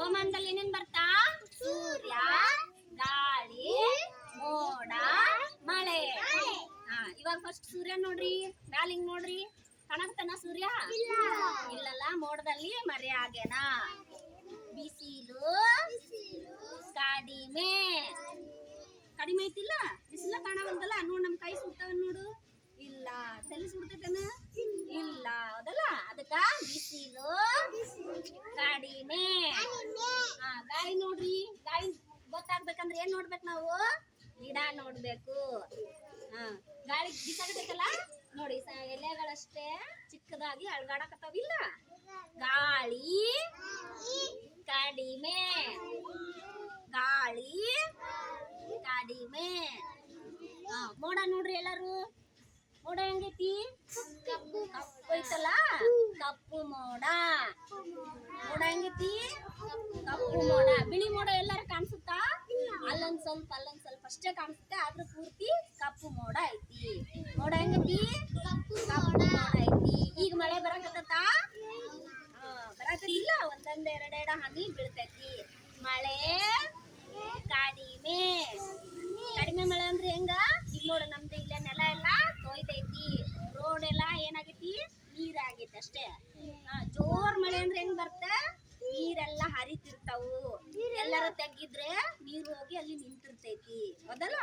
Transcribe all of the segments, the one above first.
ಹವಾಮಾನದಲ್ಲಿ ಏನೇನ್ ಬರ್ತಾ? ಸೂರ್ಯ, ಗಾಳಿ, ಮೋಡ, ಮಳೆ. ಇವಾಗ ಫಸ್ಟ್ ಸೂರ್ಯ ನೋಡ್ರಿ, ಮ್ಯಾಲಿಂಗ್ ನೋಡ್ರಿ, ಕಾಣಕತ್ತನ ಸೂರ್ಯ? ಇಲ್ಲಲ್ಲ, ಮೋಡದಲ್ಲಿ ಮರೆ ಆಗ್ಯಾನ. ಬಿಸಿಲು ಕಡಿಮೆ ಕಡಿಮೆ ಐತಿಲ್ಲ, ಬಿಸಿಲ ಕಾಣವಲ್ದಲ್ಲ. ನೋಡ್ ನಮ್ ಕೈ ಸುಡ್ತಾವ ನೋಡು. ಇಲ್ಲ, ತಲೆ ಸುಡ್ತೈತನ? ಇಲ್ಲ, ಹೌದಲ್ಲ? ಅದಕ್ಕ ಬಿಸಿಲು ಕಡಿಮೆ. ಗಾಳಿ ನೋಡ್ರಿ, ಗಾಳಿ ಗೊತ್ತಾಗ್ಬೇಕಂದ್ರೆ ಏನ್ ನೋಡ್ಬೇಕು ನಾವು? ಗಿಡ ನೋಡ್ಬೇಕು. ಗಾಳಿ ಬಿಸಾಕತೈತಲ್ಲ ನೋಡಿ, ಎಲೆಗಳಷ್ಟೇ ಚಿಕ್ಕದಾಗಿ ಅಳ್ಗಾಡಕತ್ತಾವಿಲ್ಲ. ಗಾಳಿ ಕಡಿಮೆ, ಗಾಳಿ ಕಡಿಮೆ. ಮೋಡ ನೋಡ್ರಿ ಎಲ್ಲಾರು, ಮೋಡ ಹೆಂಗೈತಿ? ಕಪ್ಪು ಐತಲ್ಲ, ಕಪ್ಪು ಮೋಡ. ಮೋಡ ಹೆಂಗೈತಿ? ಕಪ್ಪು ಮೋಡ. ಬಿಳಿ ಮೋಡ ಎಲ್ಲಾರು ಕಾಣಿಸುತ್ತಾ? ಅಲ್ಲೊಂದ್ ಸ್ವಲ್ಪ ಅಷ್ಟೇ ಕಾಣಿಸುತ್ತೆ, ಆದ್ರೂ ಪೂರ್ತಿ ಕಪ್ಪು ಮೋಡ ಐತಿ. ಮೋಡ ಹೆಂಗೈತಿ? ಕಪ್ಪು ಮೋಡ ಐತಿ. ಈಗ ಮಳೆ ಬರಕತ್ತ? ಬರಕತ್ತಿಲ್ಲ, ಒಂದೊಂದ್ ಎರಡೆರಡ ಹನಿ ಬೀಳ್ತೈತಿ. ಮಳೆ ಕಡಿಮೆ. ಕಡಿಮೆ ಮಳೆ ಅಂದ್ರೆ ಹೆಂಗ? ಈಗ ನೋಡು, ನಮ್ದು ಇಲ್ಲ ನೆಲ ಎಲ್ಲ ತೊಯ್ದೈತಿ, ರೋಡ್ ಎಲ್ಲ ಏನಾಗೈತಿ? ನೀರಾಗೈತಿ ಅಷ್ಟೇ. ಜೋರ್ ಮಳೆ ಅಂದ್ರೆ ಹೆಂಗ್ ಬರ್ತ? ನೀರೆಲ್ಲ ಹರಿತಿರ್ತಾವು. ಎಲ್ಲಾರ ತೆಗ್ಗಿದ್ರೆ ನೀರು ಹೋಗಿ ಅಲ್ಲಿ ನಿಂತಿರ್ತೈತಿ, ಹೌದಲ್ಲ?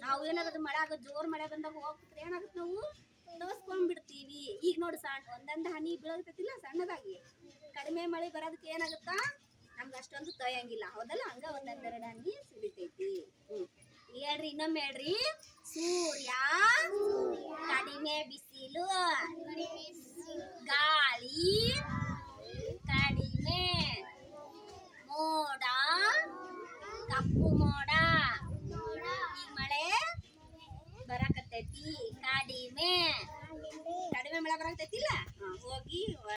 ನಾವು ಏನಾದ್ರು ಮಳೆ ಆಗ ಜೋರ್ ಮಳೆ ಬಂದಾಗ ಹೋಗ್ತಿದ್ರೆ ಏನಾಗುತ್ತೆ? ನಾವು ತೋರ್ಸ್ಕೊಂಡ್ ಬಿಡ್ತೀವಿ. ಈಗ ನೋಡಿ, ಒಂದೊಂದ್ ಹನಿ ಬೀಳತೈತಿಲ್ಲ ಸಣ್ಣದಾಗಿ. ಕಡಿಮೆ ಮಳೆ ಬರೋದಕ್ಕೆ ಏನಾಗುತ್ತಾ? ನಮ್ಗೆ ಅಷ್ಟೊಂದು ತೊಯ್ಯಂಗಿಲ್ಲ, ಹೌದಲ್ಲ? ಹಂಗ ಒಂದೊಂದೆರಡು ಹನಿ ಸುರಿತೈತಿ. ಹೇಳ್ರಿ, ಇನ್ನೊಮ್ಮೆ ಹೇಳ್ರಿ. ಸೂರ್ಯ ಕಡಿಮೆ, ಬಿಸಿಲು ಗಾಳಿ ಕಡಿಮೆ, ಮೋಡ ಕಪ್ಪು ಮೋಡ. ಈಗ ಮಳೆ ಬರಾಕತ್ತೈತಿ, ಕಡಿಮೆ ಮಳೆ ಬರಾಕತ್ತೈತಿಲ್ಲ. ಹೋಗಿ